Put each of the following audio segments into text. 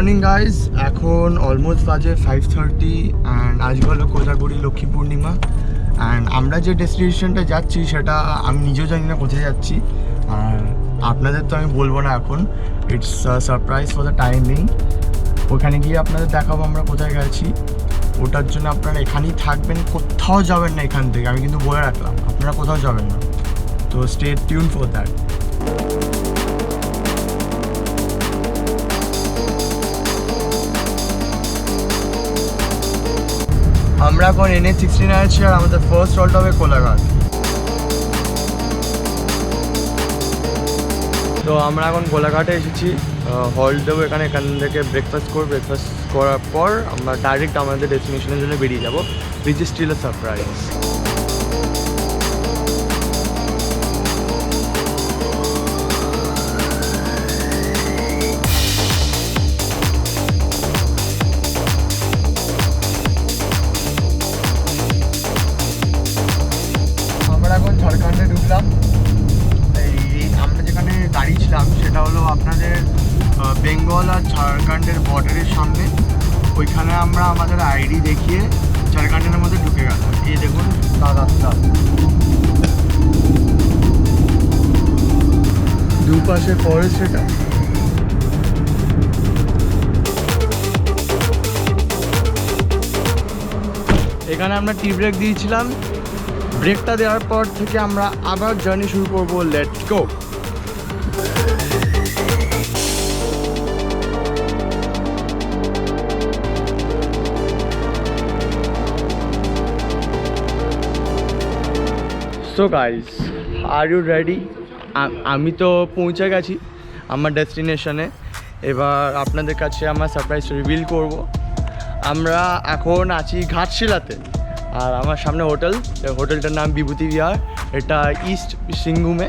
Morning guys, এখন almost বাজে 5:30 and আজকে হলো কোজাগরি লক্ষ্মী পূর্ণিমা। অ্যান্ড আমরা যে ডেস্টিনেশনটা যাচ্ছি সেটা আমি নিজেও জানি না কোথায় যাচ্ছি, আর আপনাদের তো আমি বলবো না এখন। It's surprise for the timing. ওখানে গিয়ে আপনাদের দেখাবো আমরা কোথায় গেছি। ওটার জন্য আপনারা এখানেই থাকবেন, কোথাও যাবেন না এখান থেকে, আমি কিন্তু বলে রাখলাম আপনারা কোথাও যাবেন না। তো স্টে টিউন ফর দ্যাট। আমরা এখন NH-16 আছি আর আমাদের ফার্স্ট হল্ট হবে কোলাঘাট। তো আমরা এখন কোলাঘাটে এসেছি, হল্ট দেবো এখান থেকে ব্রেকফাস্ট করবো। ব্রেকফাস্ট করার পর আমরা ডাইরেক্ট আমাদের ডেস্টিনেশনের জন্য বেরিয়ে যাবো, which is still a surprise. ঝাড়খণ্ডে ঢুকলাম। এই আমরা যেখানে দাঁড়িয়েছিলাম সেটা হলো আপনাদের বেঙ্গল আর ঝাড়খণ্ডের বর্ডারের সামনে। ওইখানে আমরা আমাদের আইডি দেখিয়ে ঝাড়খণ্ডের মধ্যে ঢুকে গেলাম। এই দেখুন রাস্তা, দুপাশে ফরেস্ট। এটা এখানে আমরা টি ব্রেক দিয়েছিলাম। ব্রেকটা দেওয়ার পর থেকে আমরা আবার জার্নি শুরু করবো। Let's go. So guys, are you ready? আমি তো পৌঁছে গেছি আমার ডেস্টিনেশনে। এবার আপনাদের কাছে আমার সারপ্রাইজ রিভিল করব। আমরা এখন আছি ঘাটশিলাতে, আর আমার সামনে হোটেলটার নাম বিভূতি বিহার। এটা ইস্ট সিংভূমে।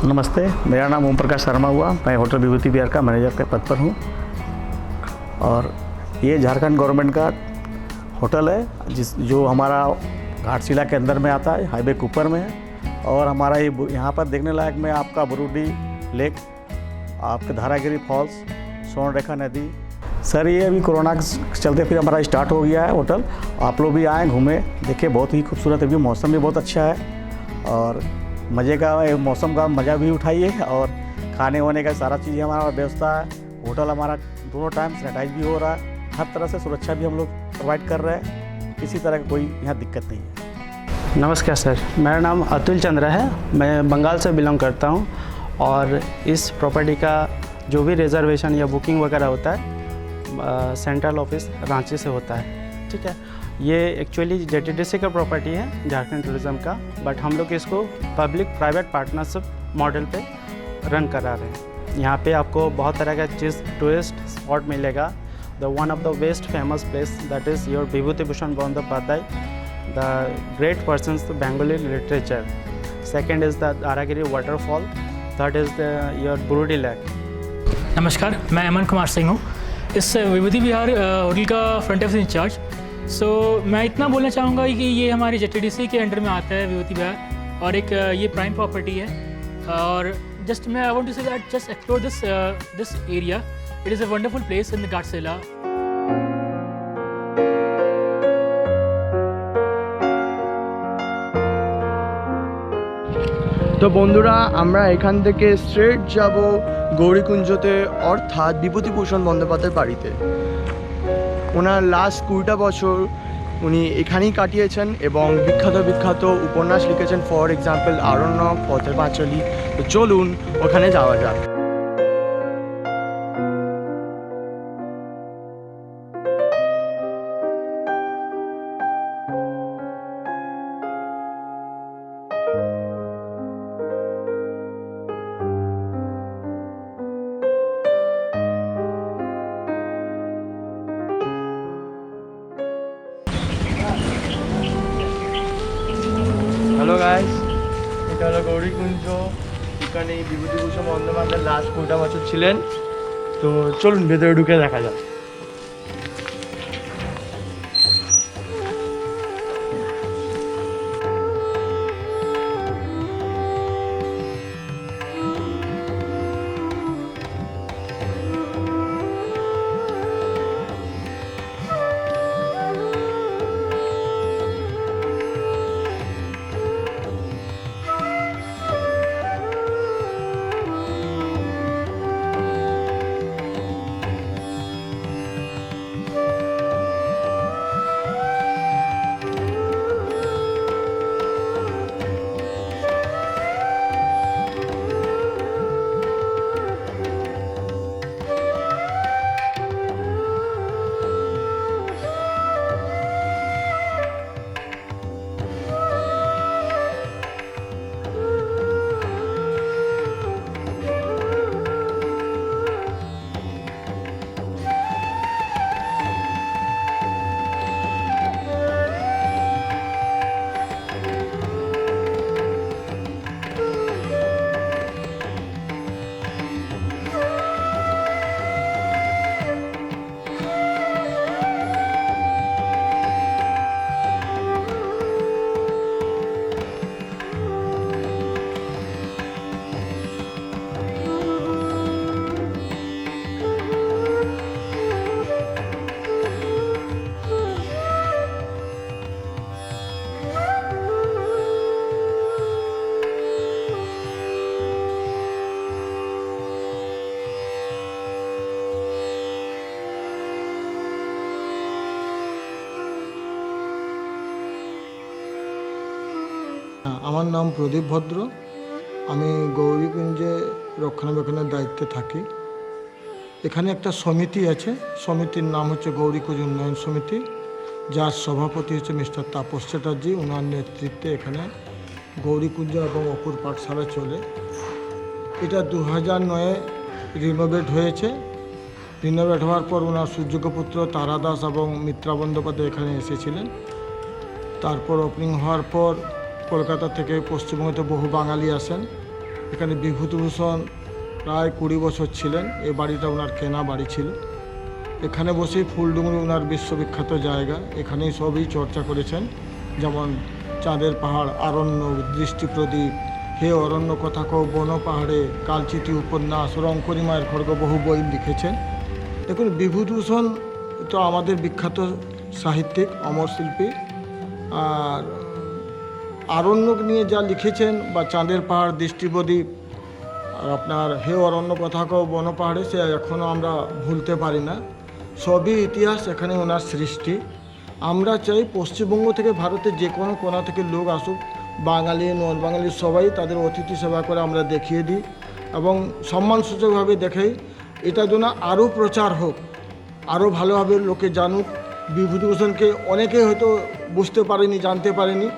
नमस्ते, मेरा नाम ओम प्रकाश शर्मा हुआ। मैं होटल विभूति विहार का मैनेजर के पद पर हूँ। और ये झारखंड गवर्नमेंट का होटल है जो हमारा घाटशिला के अंदर में आता है, हाईवे के ऊपर में है। और हमारा ये यहाँ पर देखने लायक में आपका बुरुडी लेक, आपके धारागिरी फॉल्स, स्वर्णरेखा नदी। सर ये अभी कोरोना के चलते फिर हमारा स्टार्ट हो गया है होटल। आप लोग भी आएँ, घूमें, देखें, बहुत ही खूबसूरत है। मौसम भी बहुत अच्छा है और मज़े का मौसम का मज़ा भी उठाइए। और खाने वाने का सारा चीज़ हमारा व्यवस्था है। होटल हमारा दोनों टाइम सैनिटाइज भी हो रहा है, हर तरह से सुरक्षा भी हम लोग प्रोवाइड कर रहे हैं। किसी तरह की कोई यहाँ दिक्कत नहीं है। नमस्कार सर, मेरा नाम अतुल चंद्रा है। मैं बंगाल से बिलोंग करता हूँ और इस प्रॉपर्टी का जो भी रिजर्वेशन या बुकिंग वगैरह होता है सेंट्रल ऑफिस रांची से होता है। ठीक है, ये एक्चुअली JTDC का प्रॉपर्टी है, झारखंड टूरिज़्म का, बट हम लोग इसको पब्लिक प्राइवेट पार्टनरशिप मॉडल पे रन करा रहे हैं। यहाँ पे आपको बहुत तरह का चीज़ टूरिस्ट स्पॉट मिलेगा। The one of the best famous place that is your Bibhuti Bhushan Bandopadhyay, the great persons Bengali literature. Second is the Dharagiri waterfall. Third is the your Burudi lake. नमस्कार, मैं अमन कुमार सिंह हूँ, इस विभूति विहार होटल का फ्रंट ऑफिस इंचार्ज। मैं इतना बोलना चाहूँगा कि ये हमारे JTDC के अंडर में आता है विभूति विहार, और एक ये प्राइम प्रॉपर्टी है। और जस्ट मैं I want to say that just explore this area. It is a wonderful place in the Ghatsila. তো বন্ধুরা, আমরা এখান থেকে স্ট্রেট যাব গৌরীকুঞ্জতে, অর্থাৎ বিভূতিভূষণ বন্দ্যোপাধ্যায়ের বাড়িতে। ওনার লাস্ট 20টা বছর উনি এখানেই কাটিয়েছেন এবং বিখ্যাত বিখ্যাত উপন্যাস লিখেছেন, ফর এক্সাম্পল আরণ্যক, পথের পাঁচালী। তো চলুন ওখানে যাওয়া যাক। হ্যালো গাইস, এটা হলো গৌরীকুঞ্জ। এখানে বিভূতিভূষণ বন্দ্যোপাধ্যায় লাস্ট 20টা বছর ছিলেন। তো চলুন ভেতরে ঢুকে দেখা যাক। আমার নাম প্রদীপ ভদ্র। আমি গৌরীকুঞ্জে রক্ষণাবেক্ষণের দায়িত্বে থাকি। এখানে একটা সমিতি আছে, সমিতির নাম হচ্ছে গৌরীকুঞ্জ উন্নয়ন সমিতি, যার সভাপতি হচ্ছে মিস্টার তাপস চ্যাটার্জি। ওনার নেতৃত্বে এখানে গৌরীকুঞ্জ এবং অপুর পাঠশালা চলে। এটা 2009-এ রিনোভেট হয়েছে। রিনোভেট হওয়ার পর ওনার সূর্যপুত্র তারা দাস এবং মিত্রা বন্দ্যোপাধ্যায় এখানে এসেছিলেন। তারপর ওপেনিং হওয়ার পর কলকাতা থেকে পশ্চিমবঙ্গতে বহু বাঙালি আসেন। এখানে বিভূতিভূষণ প্রায় 20 বছর ছিলেন। এই বাড়িটা ওনার কেনা বাড়ি ছিল। এখানে বসেই ফুলডুঙরি ওনার বিশ্ববিখ্যাত জায়গা। এখানেই সবই চর্চা করেছেন, যেমন চাঁদের পাহাড়, আরণ্য, দৃষ্টিপ্রদীপ, হে অরণ্য কথা কও, বন পাহাড়ে, কালচিঠি উপন্যাস, রঙ্কনী মায়ের খড়গ, বহু বই লিখেছেন। দেখুন, বিভূতিভূষণ তো আমাদের বিখ্যাত সাহিত্যিক, অমর শিল্পী। আর আরণ্যক নিয়ে যা লিখেছেন, বা চাঁদের পাহাড়, দৃষ্টিপ্রদীপ, আর আপনার হে অরণ্য কথা কও, বন পাহাড়ে, সে এখনও আমরা ভুলতে পারি না। সবই ইতিহাস, এখানে ওনার সৃষ্টি। আমরা চাই পশ্চিমবঙ্গ থেকে ভারতের যে কোনো কোণা থেকে লোক আসুক, বাঙালি নন বাঙালি সবাই তাদের অতিথি সেবা করে আমরা দেখিয়ে দিই এবং সম্মানসূচকভাবে দেখাই। এটা যেন আরও প্রচার হোক, আরও ভালোভাবে লোকে জানুক। বিভূতিভূষণকে অনেকে হয়তো বুঝতে পারেনি, জানতে পারেনি।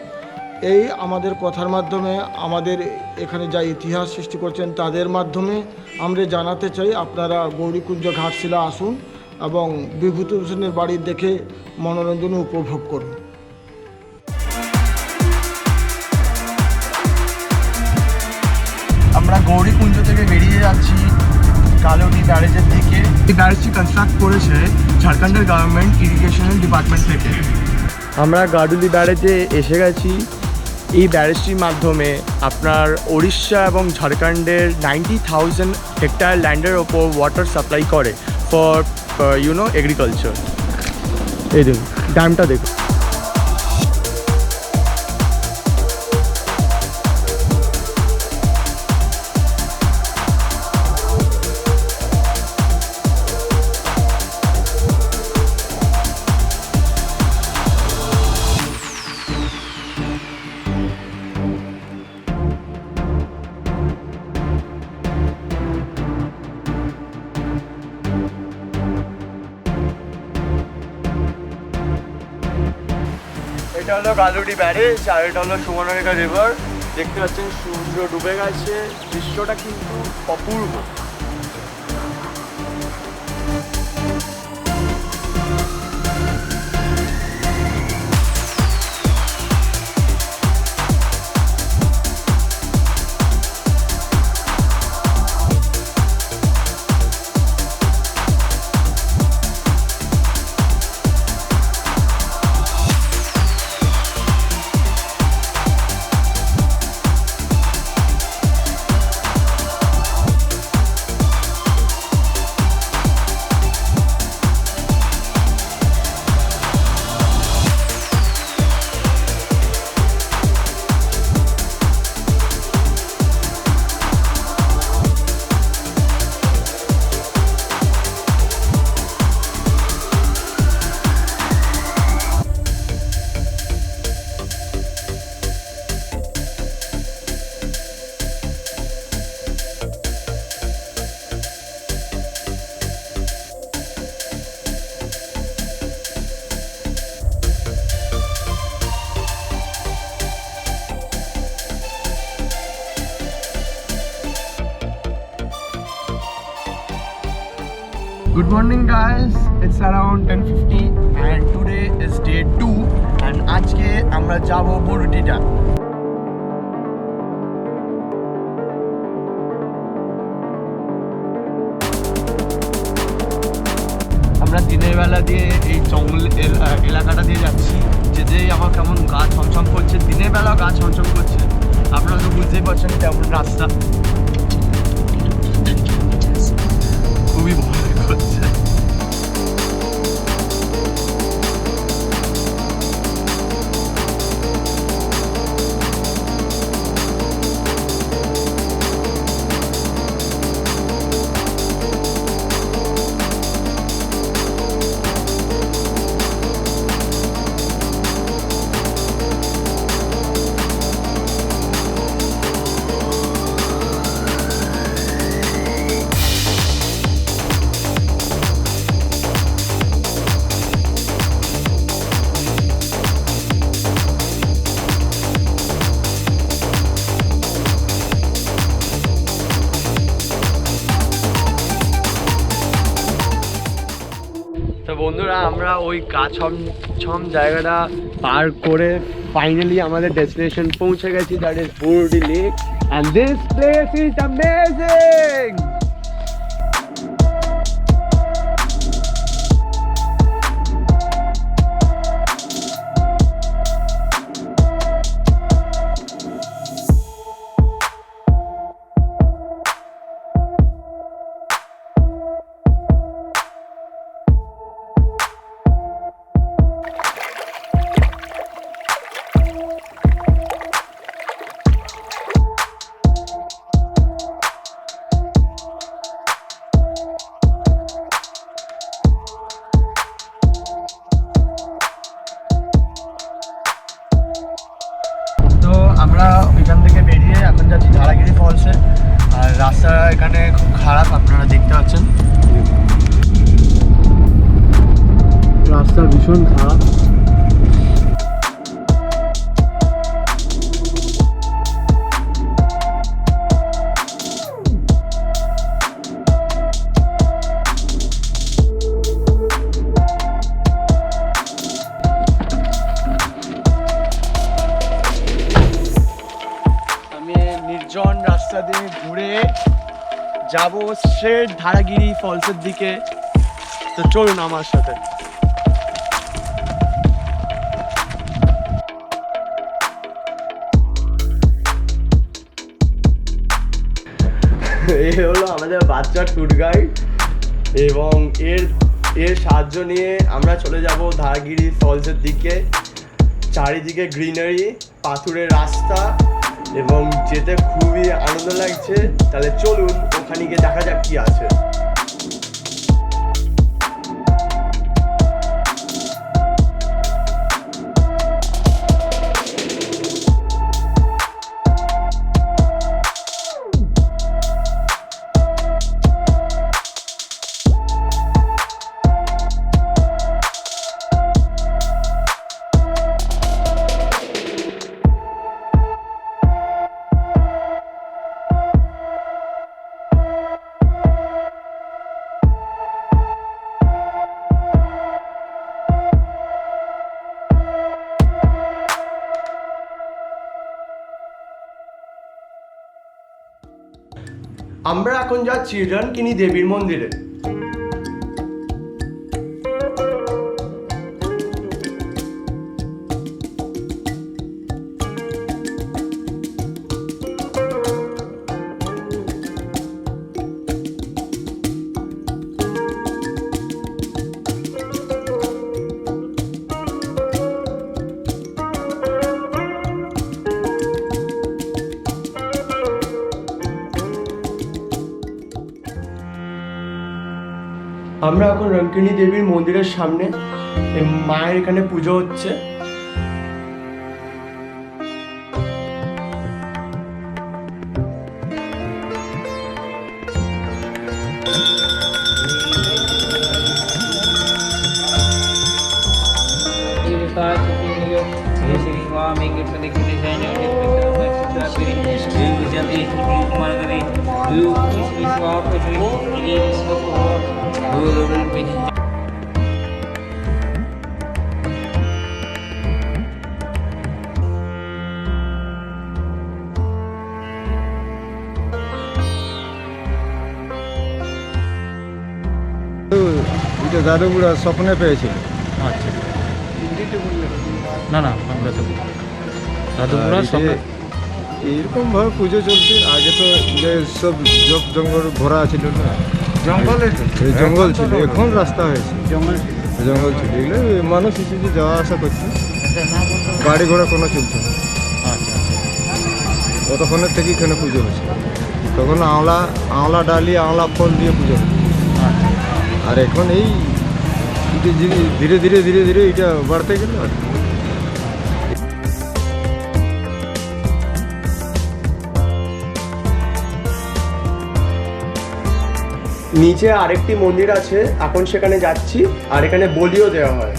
এই আমাদের কথার মাধ্যমে, আমাদের এখানে যা ইতিহাস সৃষ্টি করছেন তাদের মাধ্যমে আমরা জানাতে চাই। আপনারা গৌরীকুঞ্জ ঘাটশিলা আসুন এবং বিভূতিভূষণের বাড়ি দেখে মনোরঞ্জন উপভোগ করুন। আমরা গৌরীকুঞ্জ থেকে বেরিয়ে যাচ্ছি কালোটি ব্যারেজের দিকে। এই ব্যারেজটি কনস্ট্রাক্ট করেছে ঝাড়খণ্ডের গভর্নমেন্ট ইরিগেশনের ডিপার্টমেন্ট থেকে। আমরা গাডুলি ব্যারেজে এসে গেছি। এই ব্যারেজটির মাধ্যমে আপনার উড়িষ্যা এবং ঝাড়খণ্ডের 90,000 হেক্টর ল্যান্ডের ওপর ওয়াটার সাপ্লাই করে ফর এগ্রিকালচার। এই দেখুন, ড্যামটা দেখুন। এটা হলো গালুডি ব্যারেজ আর এটা হলো সুবর্ণরেখা রিভার। দেখতে পাচ্ছেন সূর্য ডুবে গেছে, দৃশ্যটা কিন্তু অপূর্ব। Good morning guys, it's around 10:50 and today is day 2 and আজকে আমরা যাব বড়ুটিটা। আমরা দিনের বেলা দিয়ে এই জঙ্গল এলাকাটা দিয়ে যাচ্ছি, যেতেই আমার কেমন গা ছমছম করছে, দিনের বেলা গা ছমছম করছে। আপনারা তো বুঝতেই পারছেন কেমন রাস্তা, খুবই ভয় করছে। তো বন্ধুরা, আমরা ওই গা ছম জায়গাটা পার করে ফাইনালি আমাদের ডেস্টিনেশন পৌঁছে গেছি, that is Burudi lake and this place is amazing. আমরা এখান থেকে বেরিয়ে এখন যাচ্ছি ধারাগিরি ফলসে, আর রাস্তা এখানে খুব খারাপ, আপনারা দেখতে পাচ্ছেন রাস্তা ভীষণ খারাপ। নির্জন রাস্তা দিয়ে ঘুরে যাব স্ট্রেট ধারাগিরি ফলসের দিকে, তো চলুন আমার সাথে। এই হলো আমাদের বাচ্চা ট্যুর গাইড এবং এর সাহায্য নিয়ে আমরা চলে যাব ধারাগিরি ফলসের দিকে। চারিদিকে গ্রিনারি, পাথুরের রাস্তা এবং যেতে খুবই আনন্দ লাগছে। তাহলে চলুন ওখানে গিয়ে দেখা যাক কি আছে। আমরা এখন যাচ্ছি রঙ্কিনী দেবীর মন্দিরে। আমরা এখন রঙ্কিনী দেবীর মন্দিরের সামনে, মায়ের এখানে পুজো হচ্ছে। এটা দাদুগুড়া স্বপ্নে পেয়েছিল। আচ্ছা, না না আমরা তো দাদুপুরা সব এইরকম ভাবে পুজো চলছে। আগে তো যে সব জঙ্গল ভরা ছিল না, জঙ্গল ছিল, এখন রাস্তা হয়েছে। জঙ্গল ছিল, এগুলো মানুষ এসেছে যাওয়া আসা করছে, গাড়ি ঘোড়া কোনো চলছে না। আচ্ছা ততক্ষণের থেকে এখানে পুজো হচ্ছে। তখন আওলা ডালি আওলা ফল দিয়ে পুজো হচ্ছে। আর এখন এই ধীরে ধীরে ধীরে ধীরে এটা বাড়তে গেল আর কি। নিচে আরেকটি মন্দির আছে, এখন সেখানে যাচ্ছি। আর এখানে বলিও দেওয়া হয়।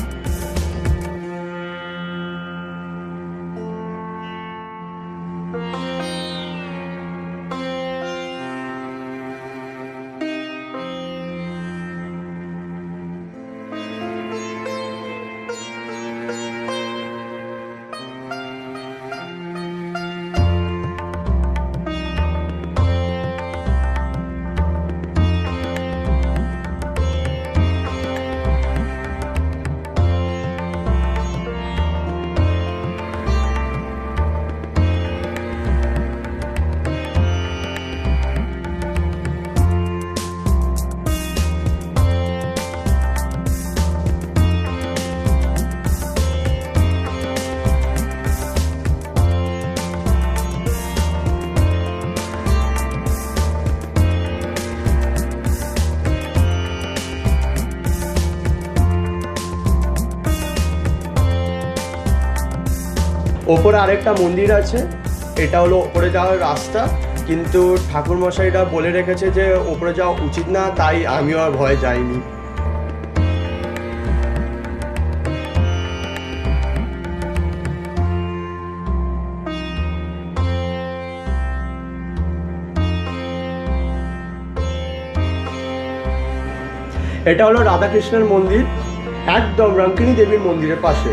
ওপরে আরেকটা মন্দির আছে, এটা হলো ওপরে যাওয়ার রাস্তা, কিন্তু ঠাকুরমশাইরা বলে রেখেছে যে ওপরে যাওয়া উচিত না, তাই আমিও আর ভয়ে যাইনি। এটা হলো রাধাকৃষ্ণের মন্দির, একদম রঙ্কিনী দেবীর মন্দিরের পাশে।